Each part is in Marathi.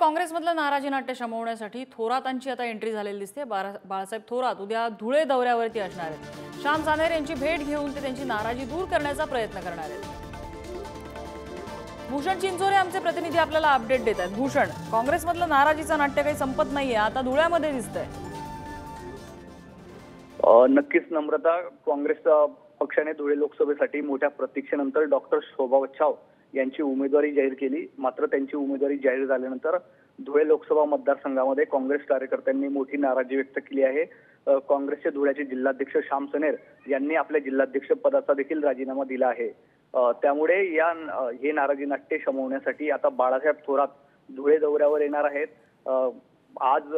काँग्रेसमधलं नाराजी नाट्य शमवण्यासाठी थोरातांची आता एंट्री झालेली दिसते। बाळासाहेब थोरात उद्या धुळे दौऱ्यावरती असणार आहेत। श्याम सानेर यांची भेट घेऊन ते त्यांची नाराजी दूर करण्याचा प्रयत्न करणार आहेत। भूषण चिंचोरे आमचे प्रतिनिधी आपल्याला अपडेट देत आहेत। भूषण, काँग्रेसमधलं नाराजीचं नाट्य काही संपत नाहीये, आता धुळ्यामध्ये दिसतंय। नक्कीच नम्रता, काँग्रेस पक्षाने धुळे लोकसभेसाठी मोठ्या प्रतीक्षेनंतर डॉक्टर शोभा बच्छाव यांची उमेदवारी जाहीर केली। मात्र त्यांची उमेदवारी जाहीर झाल्यानंतर धुळे लोकसभा मतदारसंघामध्ये काँग्रेस कार्यकर्त्यांनी मोठी नाराजी व्यक्त केली आहे। काँग्रेसचे धुळ्याचे जिल्हाध्यक्ष श्याम सनेर यांनी आपल्या जिल्हाध्यक्ष पदाचा देखील राजीनामा दिला आहे। त्यामुळे हे नाराजी नाट्य शमवण्यासाठी आता बाळासाहेब थोरात धुळे दौऱ्यावर येणार आहेत। आज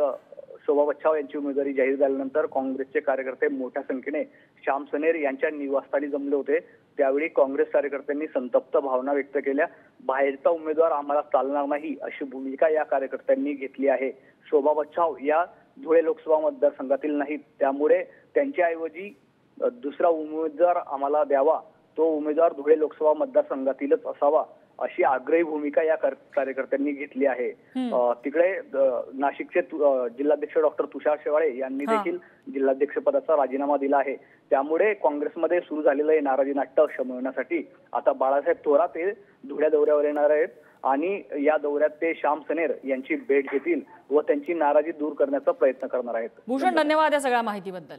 शोभा बच्छाव यांची उमेदवारी जाहीर झाल्यानंतर काँग्रेसचे कार्यकर्ते मोठ्या संख्येने श्याम सनेर यांच्या निवासस्थानी जमले होते। त्यावेळी काँग्रेस कार्यकर्त्यांनी संतप्त भावना व्यक्त केल्या। बाहेरचा उमेदवार आम्हाला चालणार नाही अशी भूमिका या कार्यकर्त्यांनी घेतली आहे। शोभा बच्छाव या धुळे लोकसभा मतदारसंघातील नाहीत, त्यामुळे त्यांच्याऐवजी दुसरा उमेदवार आम्हाला द्यावा, तो उमेदवार धुळे लोकसभा मतदारसंघातीलच असावा अशी आग्रही भूमिका या कार्यकर्त्यांनी घेतली आहे। तिकडे नाशिकचे जिल्हाध्यक्ष डॉक्टर तुषार शेवाळे यांनी देखील जिल्हाध्यक्ष पदाचा राजीनामा दिला आहे। त्यामुळे काँग्रेसमध्ये सुरू झालेलं हे नाराजी नाट्य शमवण्यासाठी आता बाळासाहेब थोरात हे धुळ्या दौऱ्यावर येणार आहेत आणि या दौऱ्यात ते श्याम सनेर यांची भेट घेतील व त्यांची नाराजी दूर करण्याचा प्रयत्न करणार आहेत। भूषण, धन्यवाद या सगळ्या माहितीबद्दल।